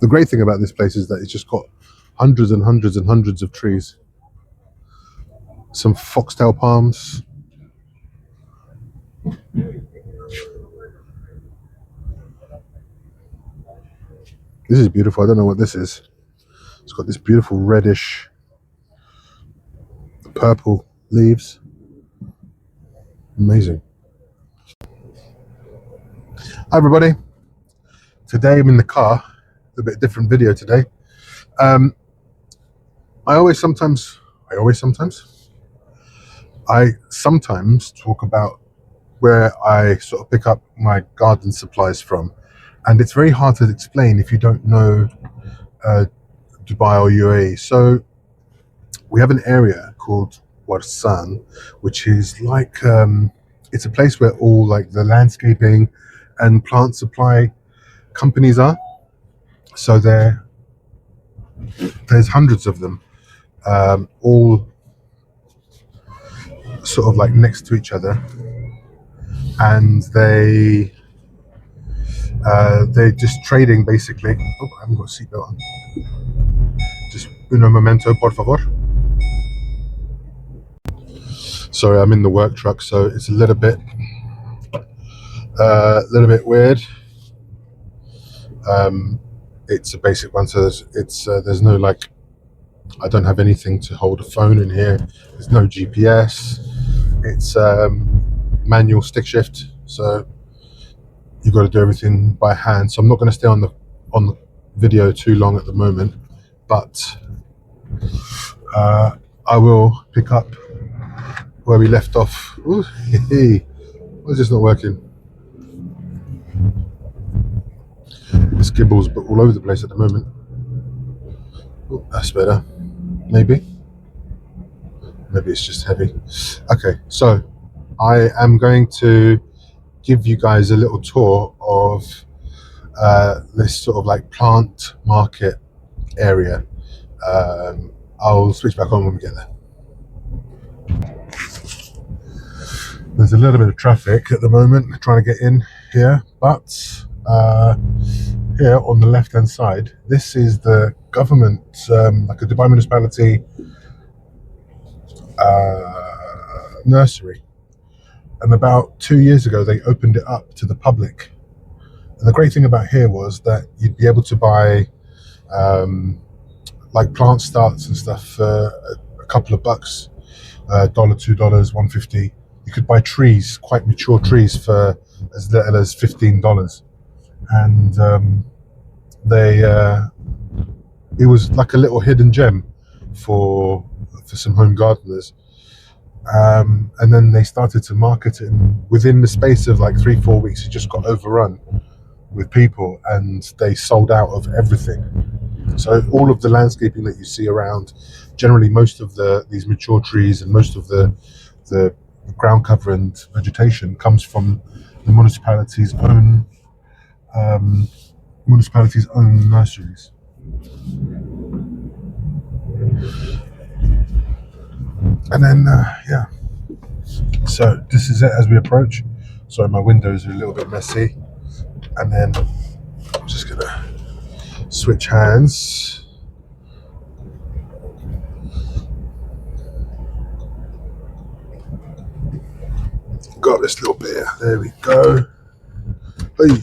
The great thing about this place is that it's just got hundreds and hundreds and hundreds of trees. Some foxtail palms. This is beautiful. I don't know what this is. It's got this beautiful reddish purple leaves. Amazing. Hi everybody. Today I'm in the car. A bit different video today. I sometimes talk about where I sort of pick up my garden supplies from, and it's very hard to explain if you don't know Dubai or UAE. So we have an area called Warsan, which is like it's a place where all like the landscaping and plant supply companies are. So there's hundreds of them, all sort of like next to each other, and they're just trading basically. Oh, I haven't got a seatbelt on. Just uno momento, por favor. Sorry, I'm in the work truck, so it's a little bit weird. It's a basic one, so there's no like. I don't have anything to hold a phone in here. There's no GPS. It's manual stick shift, so you've got to do everything by hand. So I'm not going to stay on the video too long at the moment, but I will pick up where we left off. Ooh, why is this not working? This gibber's all over the place at the moment. Ooh, that's better. Maybe it's just heavy. Okay, so I am going to give you guys a little tour of this sort of like plant market area. I'll switch back on when we get there. There's a little bit of traffic at the moment trying to get in here, but here on the left hand side, this is the government, like a Dubai municipality nursery, and about 2 years ago they opened it up to the public. And the great thing about here was that you'd be able to buy like plant starts and stuff for a couple of bucks, $1, $2, $1.50. You could buy trees, quite mature trees, for as little as $15, and it was like a little hidden gem for some home gardeners. And then they started to market it, and within the space of like 3-4 weeks, it just got overrun with people, and they sold out of everything. So all of the landscaping that you see around, generally most of these mature trees and most of the ground cover and vegetation comes from the municipality's own nurseries. And then yeah, so this is it as we approach. Sorry, my windows are a little bit messy. And then I'm just gonna switch hands. Got this little bit here. There we go. Hey.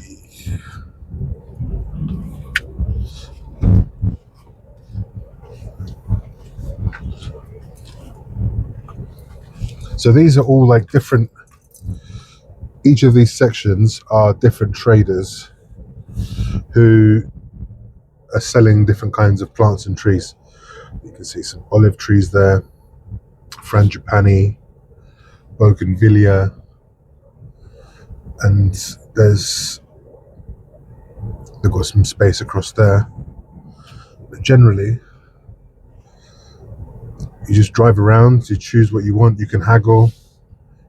So these are all like different, each of these sections are different traders who are selling different kinds of plants and trees. You can see some olive trees there, frangipani, bougainvillea, and they've got some space across there. But generally, you just drive around, you choose what you want, you can haggle.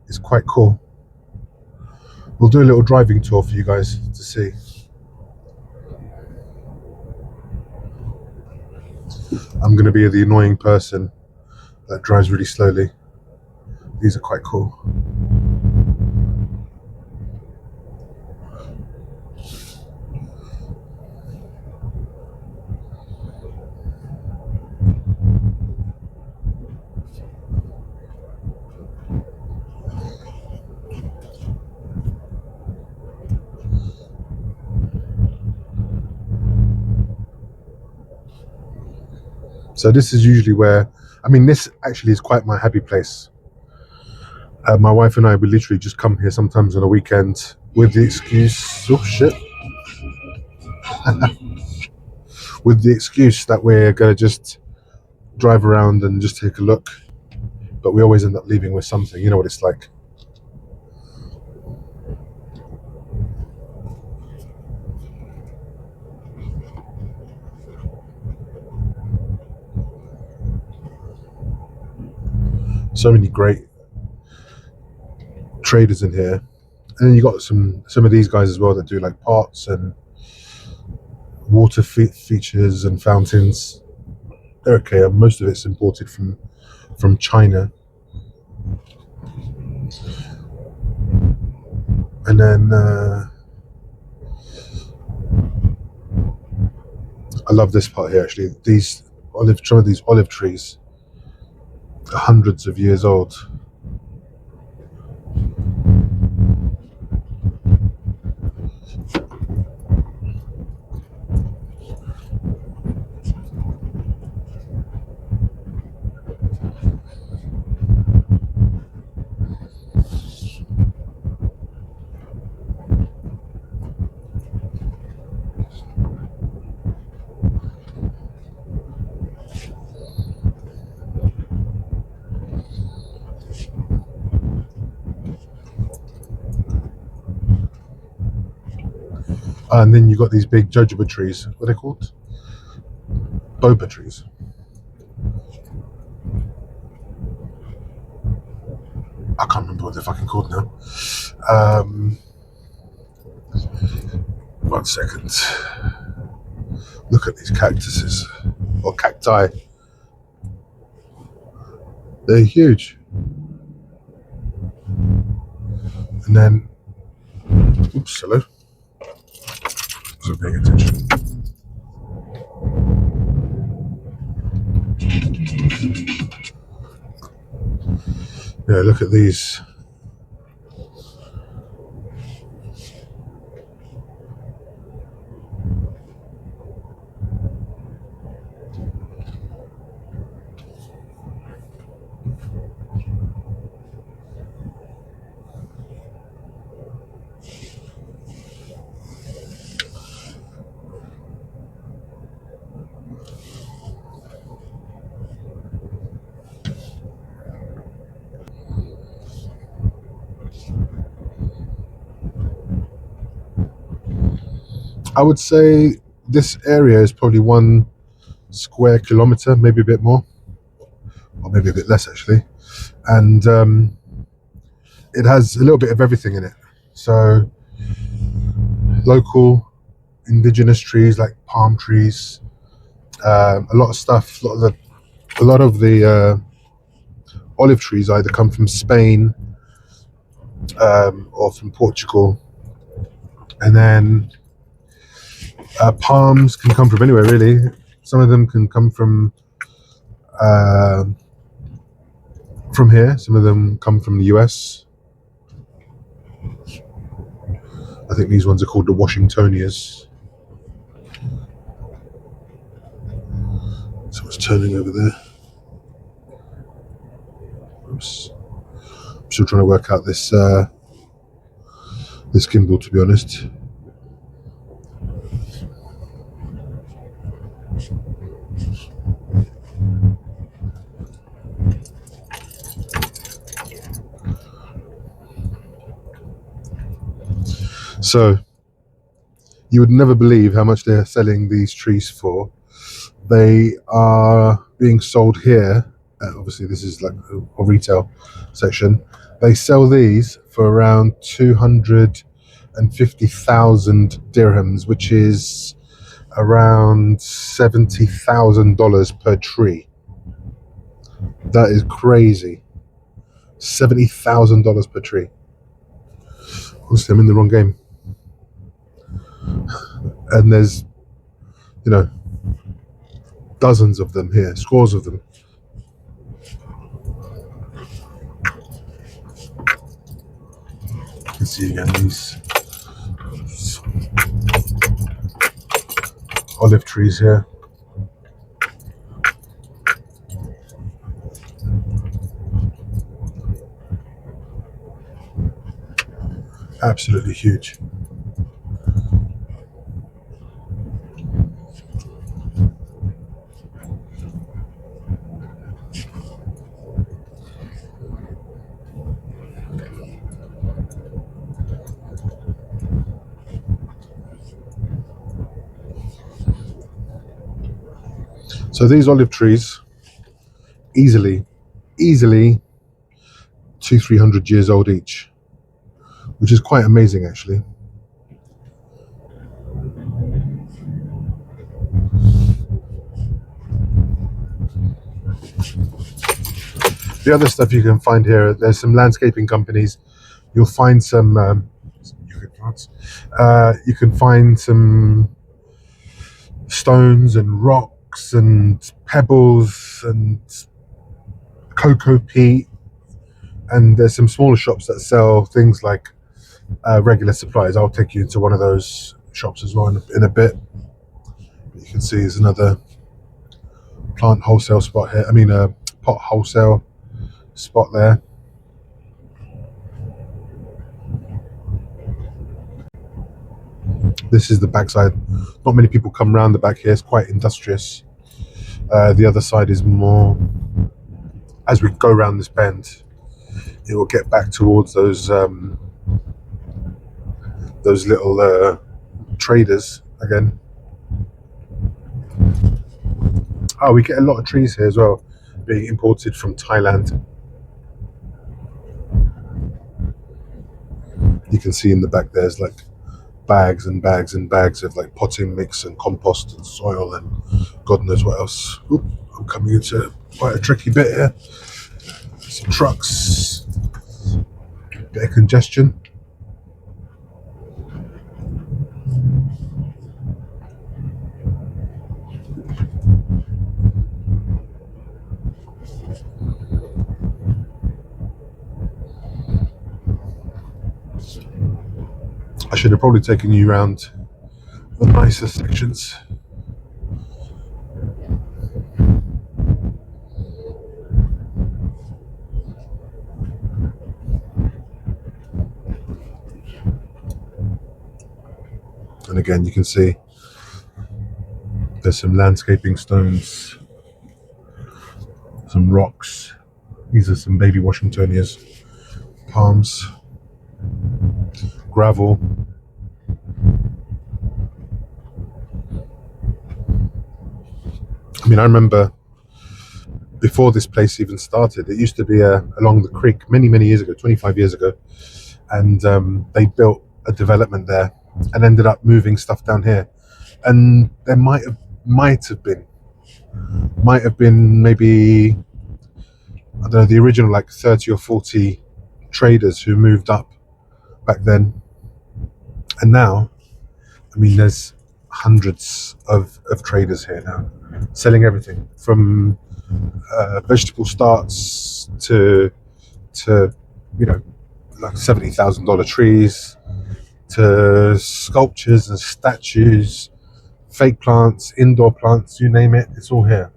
It's quite cool. We'll do a little driving tour for you guys to see. I'm going to be the annoying person that drives really slowly. These are quite cool. So this is usually where, I mean, this actually is quite my happy place. My wife and I would literally just come here sometimes on a weekend with the excuse, oh shit, with the excuse that we're gonna just drive around and just take a look. But we always end up leaving with something. You know what it's like. So many great traders in here, and then you got some of these guys as well that do like pots and water features and fountains. They're okay. Most of it's imported from China, and then I love this part here. Actually, some of these olive trees are hundreds of years old. And then you got these big jojoba trees. What are they called? Boba trees. I can't remember what they're fucking called now. 1 second. Look at these cactuses or cacti. They're huge. And then, oops, hello. Wasn't paying attention. Yeah, look at these. I would say this area is probably 1 square kilometer, maybe a bit more, or maybe a bit less actually. And it has a little bit of everything in it. So local indigenous trees like palm trees, a lot of stuff. A lot of the olive trees either come from Spain or from Portugal, and then palms can come from anywhere really. Some of them can come from here. Some of them come from the US. I think these ones are called the Washingtonias. Someone's turning over there. Oops. I'm still trying to work out this gimbal, to be honest. So you would never believe how much they're selling these trees for. They are being sold here. Obviously, this is like a retail section. They sell these for around 250,000 dirhams, which is around $70,000 per tree. That is crazy. $70,000 per tree. Honestly, I'm in the wrong game. And there's, dozens of them here, scores of them. You can see again these olive trees here. Absolutely huge. So these olive trees, easily 200-300 years old each, which is quite amazing actually. The other stuff you can find here, there's some landscaping companies. You'll find some you can find some stones and rocks and pebbles and cocoa peat, and there's some smaller shops that sell things like regular supplies. I'll take you to one of those shops as well in a bit. You can see there's another plant wholesale spot here. I mean, a pot wholesale spot there. This is the backside. Not many people come around the back here. It's quite industrious. The other side is more. As we go around this bend, it will get back towards those little traders again. Oh, we get a lot of trees here as well, being imported from Thailand. You can see in the back there's like bags and bags and bags of like potting mix and compost and soil and God knows what else. Oop, I'm coming into quite a tricky bit here. Some trucks, bit of congestion. I should have probably taken you around the nicer sections. And again, you can see there's some landscaping stones, some rocks. These are some baby Washingtonias, palms, gravel. I mean, I remember before this place even started, it used to be along the creek many years ago, 25 years ago, and they built a development there and ended up moving stuff down here. And there might have been maybe, I don't know, the original like 30 or 40 traders who moved up back then. And now, I mean, there's hundreds of traders here now, selling everything from vegetable starts to like $70,000 trees to sculptures and statues, fake plants, indoor plants, you name it, it's all here.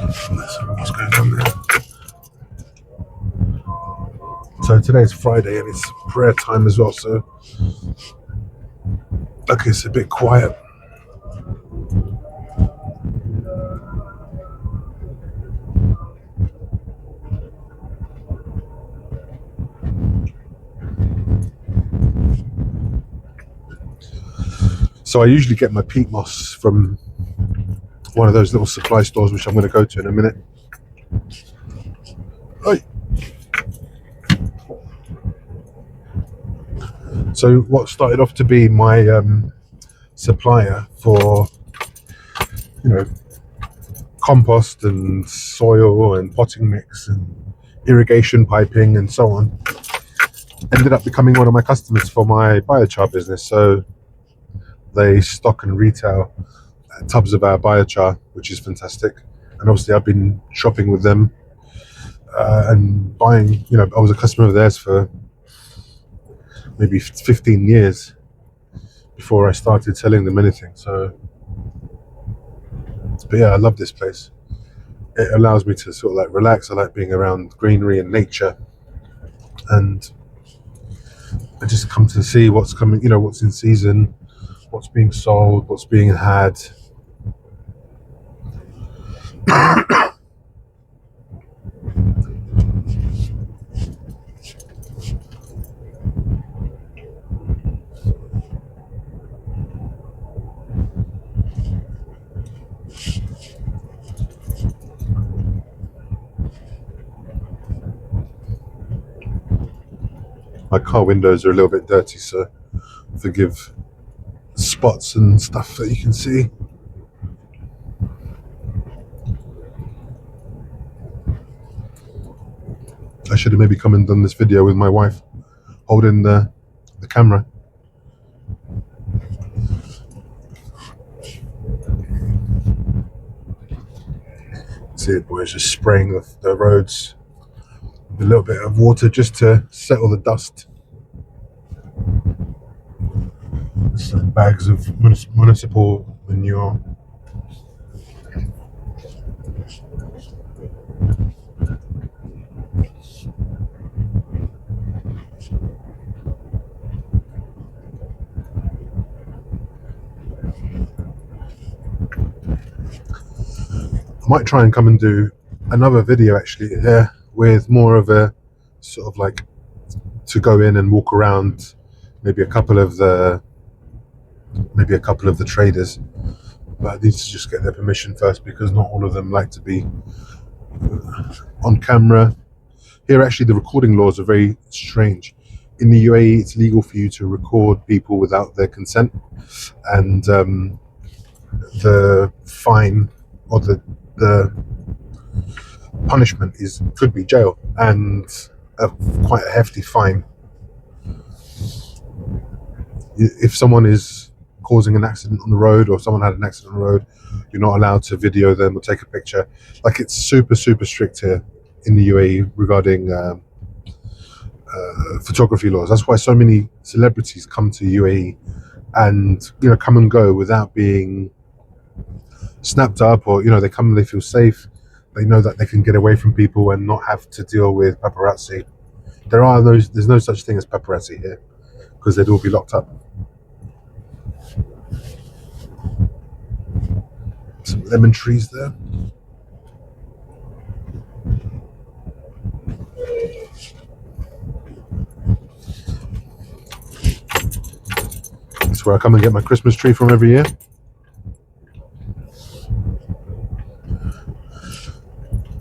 What's going on there? So today's Friday and it's prayer time as well, so okay, it's a bit quiet. So I usually get my peat moss from one of those little supply stores, which I'm going to go to in a minute. Oi. So what started off to be my supplier for, compost and soil and potting mix and irrigation piping and so on, ended up becoming one of my customers for my biochar business. So they stock and retail tubs of our biochar, which is fantastic. And obviously I've been shopping with them and buying, I was a customer of theirs for maybe 15 years before I started selling them anything. So, but yeah, I love this place. It allows me to sort of like relax. I like being around greenery and nature, and I just come to see what's coming, what's in season, what's being sold, what's being had. My car windows are a little bit dirty, so forgive spots and stuff that you can see. I should have maybe come and done this video with my wife holding the camera. See it, boys, just spraying the roads with a little bit of water just to settle the dust. Some bags of municipal manure. I might try and come and do another video actually here with more of a sort of like to go in and walk around maybe a couple of the traders, but I need to just get their permission first because not all of them like to be on camera. Here actually the recording laws are very strange. In the UAE it's legal for you to record people without their consent, and the fine or the punishment could be jail and quite a hefty fine. If someone is causing an accident on the road or someone had an accident on the road, you're not allowed to video them or take a picture. Like, it's super strict here in the UAE regarding photography laws. That's why so many celebrities come to UAE and come and go without being snapped up, or they come and they feel safe. They know that they can get away from people and not have to deal with paparazzi. There's no such thing as paparazzi here because they'd all be locked up. Some lemon trees there. That's where I come and get my Christmas tree from every year.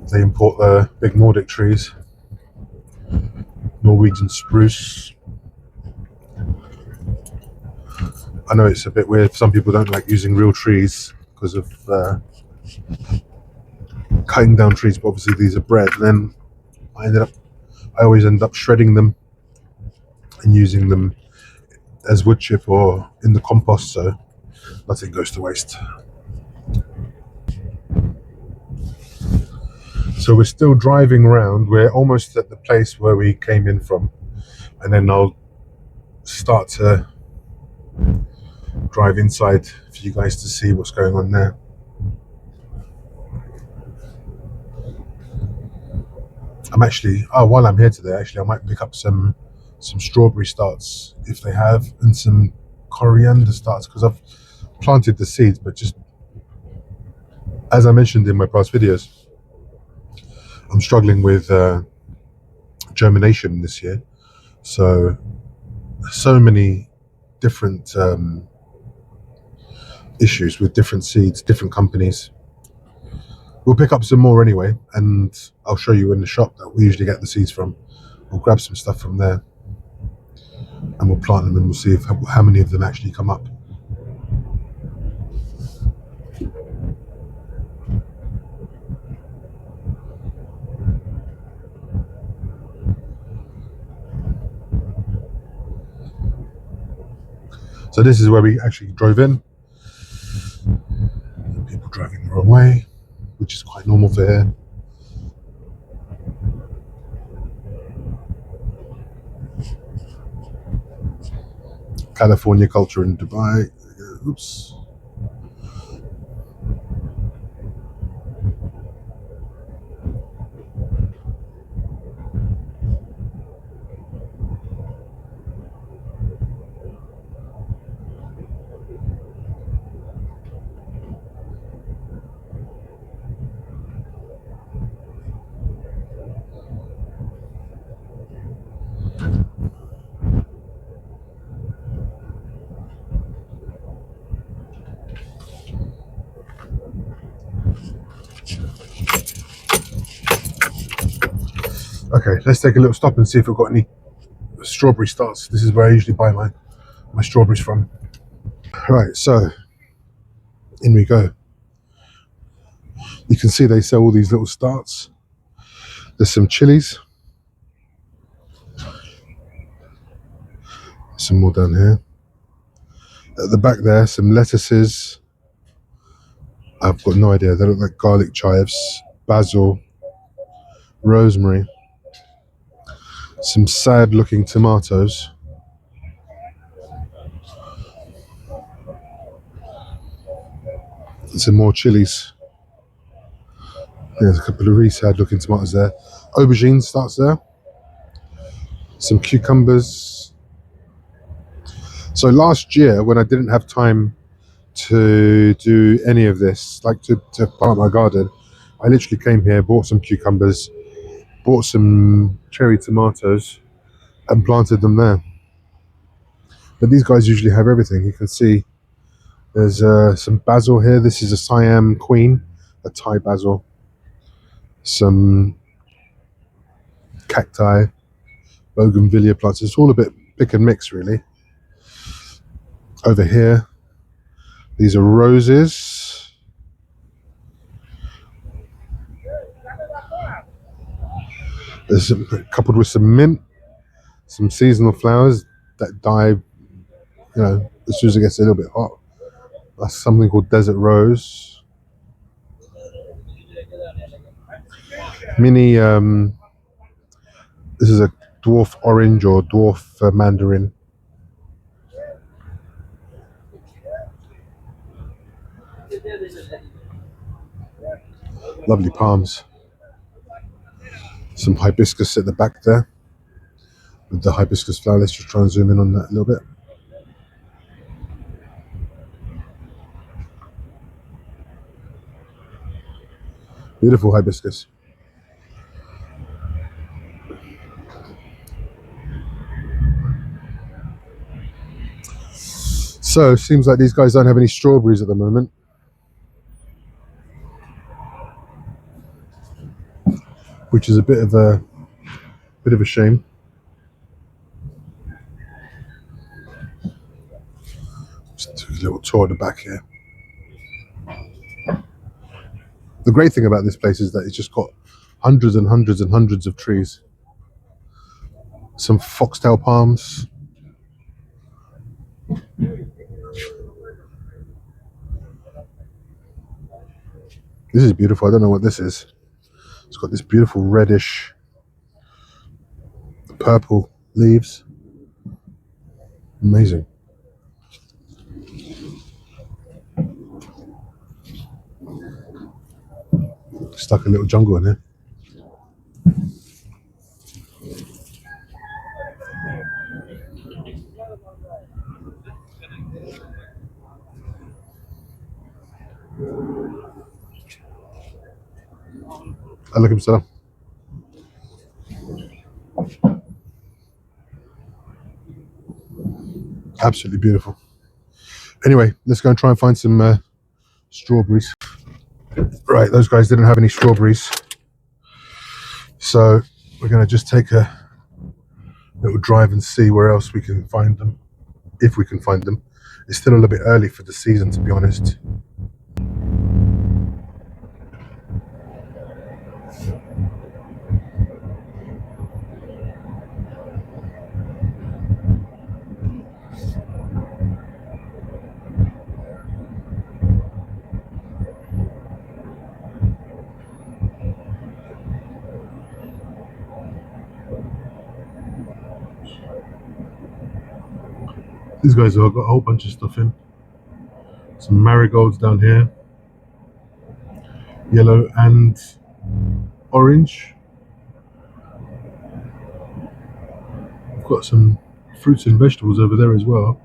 They import the big Nordic trees, Norwegian spruce. I know it's a bit weird. Some people don't like using real trees because of cutting down trees, but obviously these are bred. And then I always end up shredding them and using them as wood chip or in the compost, so nothing goes to waste. So we're still driving around. We're almost at the place where we came in from, and then I'll start to drive inside for you guys to see what's going on there. I'm actually, while I'm here today, actually I might pick up some strawberry starts if they have, and some coriander starts, because I've planted the seeds, but just as I mentioned in my past videos, I'm struggling with germination this year. So many different issues with different seeds, different companies. We'll pick up some more anyway, and I'll show you in the shop that we usually get the seeds from. We'll grab some stuff from there and we'll plant them, and we'll see how many of them actually come up. So this is where we actually drove in. People driving the wrong way, which is quite normal for here. California culture in Dubai. Oops. Okay, let's take a little stop and see if we've got any strawberry starts. This is where I usually buy my strawberries from. Right, so in we go. You can see they sell all these little starts. There's some chilies. Some more down here. At the back there, some lettuces. I've got no idea. They look like garlic chives, basil, rosemary. Some sad looking tomatoes. And some more chilies. There's a couple of really sad looking tomatoes there. Aubergine starts there. Some cucumbers. So last year, when I didn't have time to do any of this, like to plant my garden, I literally came here, bought some cucumbers, bought some cherry tomatoes, and planted them there. But these guys usually have everything. You can see there's some basil here. This is a Siam Queen, a Thai basil. Some cacti, bougainvillea plants. It's all a bit pick and mix, really. Over here, these are roses. There's coupled with some mint, some seasonal flowers that die, as soon as it gets a little bit hot. That's something called desert rose. Mini, this is a dwarf orange or dwarf mandarin. Lovely palms. Some hibiscus at the back there with the hibiscus flower. Let's just try and zoom in on that a little bit. Beautiful hibiscus. So seems like these guys don't have any strawberries at the moment. Which is a bit of a shame. Just took a little tour of the back here. The great thing about this place is that it's just got hundreds and hundreds and hundreds of trees. Some foxtail palms. This is beautiful. I don't know what this is. It's got this beautiful reddish, purple leaves. Amazing. Stuck a little jungle in here. Alaikum salam. Absolutely beautiful. Anyway, let's go and try and find some strawberries. Right, those guys didn't have any strawberries. So we're going to just take a little drive and see where else we can find them. If we can find them. It's still a little bit early for the season, to be honest. These guys have got a whole bunch of stuff in. Some marigolds down here. Yellow and orange. I've got some fruits and vegetables over there as well.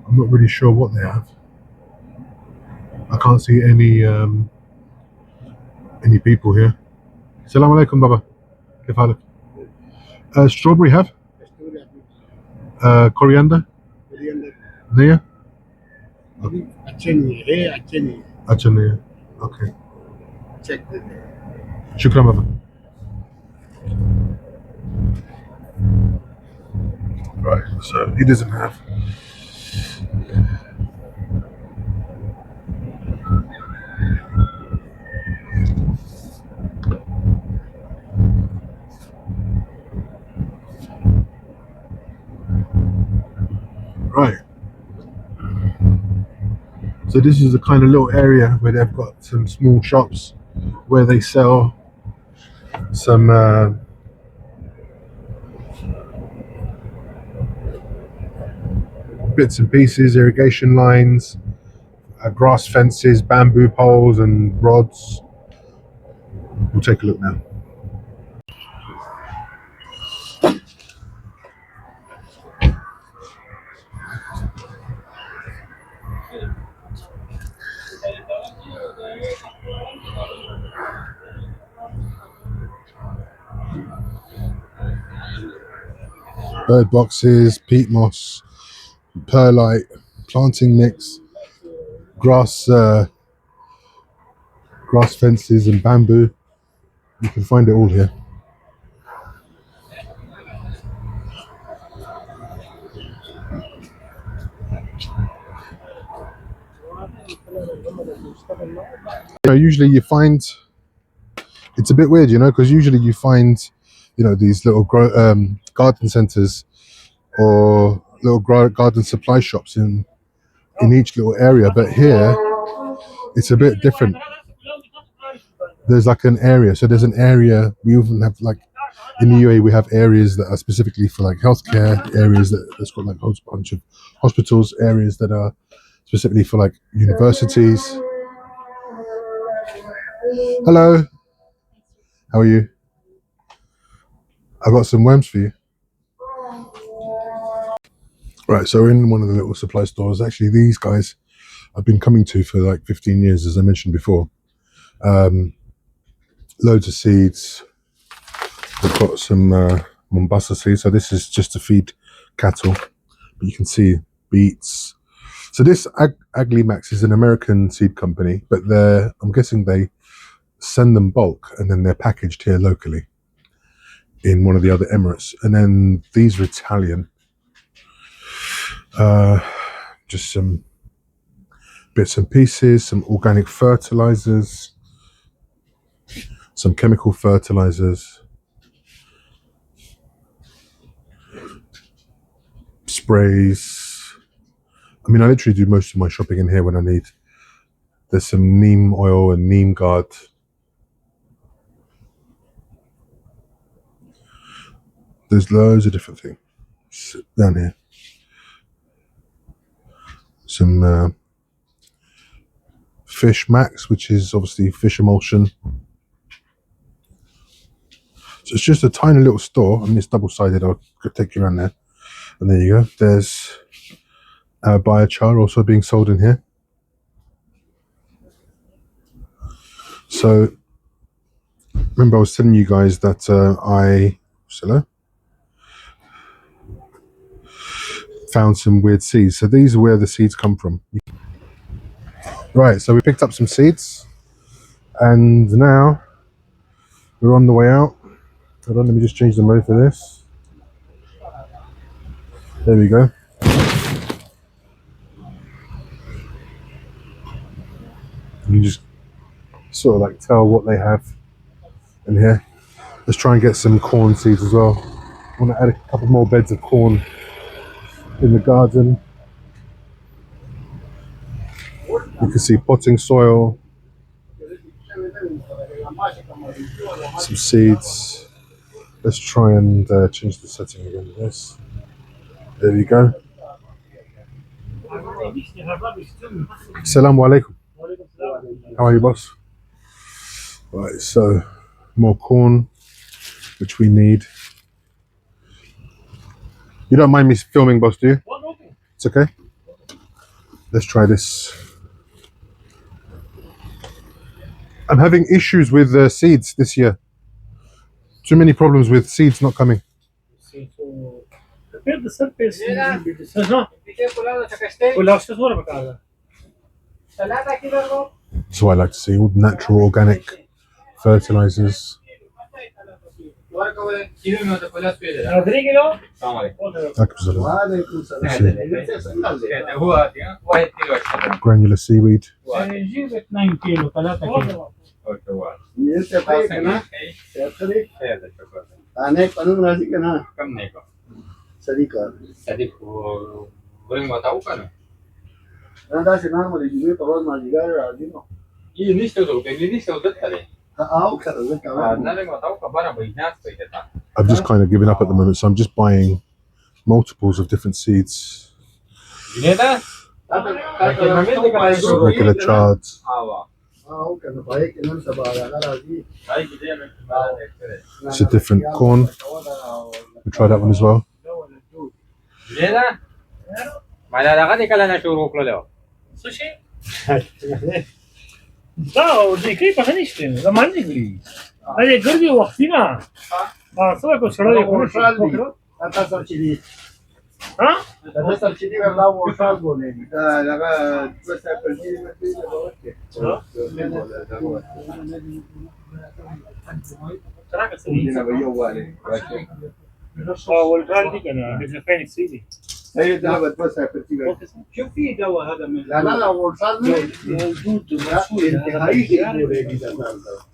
I'm not really sure what they have. I can't see any people here. Assalamu alaikum, Baba. Kif halak? Strawberry have? Coriander? Nia? Acha Nia. Okay. Check the Shukran, Baba. Right, so he doesn't have. Right. So this is the kind of little area where they've got some small shops where they sell some bits and pieces, irrigation lines, grass fences, bamboo poles and rods. We'll take a look now. Bird boxes, peat moss, perlite, planting mix, grass grass fences and bamboo. You can find it all here. Usually you find it's a bit weird, because usually you find, these little garden centers or little garden supply shops in each little area, but here it's a bit different. There's like an area, so there's an area. We even have like in the UAE we have areas that are specifically for like healthcare, areas that's got like a whole bunch of hospitals, areas that are specifically for like universities. Hello, how are you? I got some worms for you. Right, so we're in one of the little supply stores. Actually, these guys I've been coming to for like 15 years, as I mentioned before. Loads of seeds. We've got some Mombasa seeds. So this is just to feed cattle. But you can see beets. So this Aglimax is an American seed company, but I'm guessing they send them bulk and then they're packaged here locally in one of the other Emirates. And then these are Italian. Just some bits and pieces, some organic fertilizers, some chemical fertilizers, sprays. I mean, I literally do most of my shopping in here when I need. There's some neem oil and neem guard. There's loads of different things down here. Some fish max, which is obviously fish emulsion. So it's just a tiny little store. I mean, it's double-sided. I'll take you around there. And there you go. There's biochar also being sold in here. So remember I was telling you guys that I found some weird seeds. So these are where the seeds come from. Right, so we picked up some seeds and now we're on the way out. Hold on, let me just change the mode for this. There we go. You can just sort of like tell what they have in here. Let's try and get some corn seeds as well. I want to add a couple more beds of corn in the garden. You can see potting soil, some seeds. Let's try and change the setting again to this. There we go. Assalamu alaikum. How are you, boss? Right, so more corn, which we need. You don't mind me filming, boss, do you? It's okay. Let's try this. I'm having issues with seeds this year. Too many problems with seeds not coming. So I like to see all natural organic fertilizers. Granular seaweed. I've just kind of given up at the moment, so I'm just buying multiples of different seeds. Regular chards. It's a different corn. We try that one as well.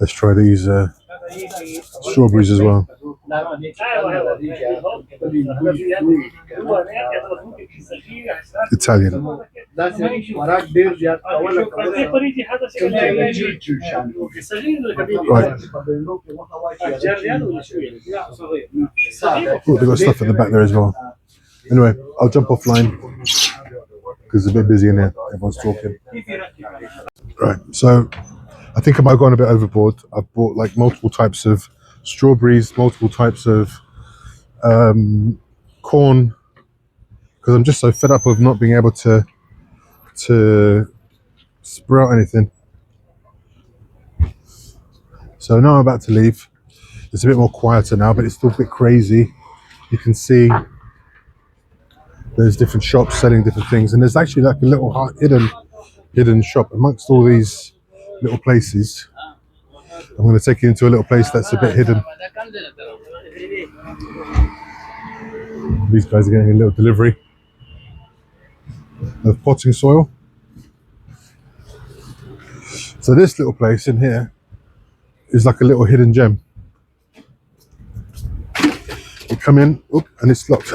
Let's try these strawberries as well. Italian. Right. Oh, they've got stuff at the back there as well. Anyway, I'll jump offline because it's a bit busy in here. Everyone's talking. Right, so I think I might have gone a bit overboard. I've bought like multiple types of strawberries, multiple types of corn, because I'm just so fed up of not being able to sprout anything. So now I'm about to leave. It's a bit more quieter now, but it's still a bit crazy. You can see there's different shops selling different things, and there's actually like a little hidden shop amongst all these little places. I'm going to take you into a little place that's a bit hidden. These guys are getting a little delivery of potting soil. So this little place in here is like a little hidden gem. You come in, and it's locked.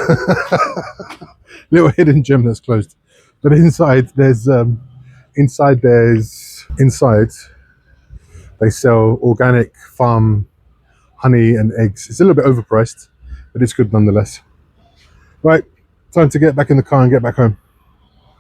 Little hidden gem that's closed. But inside there's inside they sell organic farm honey and eggs. It's a little bit overpriced, but it's good nonetheless. Right, time to get back in the car and get back home.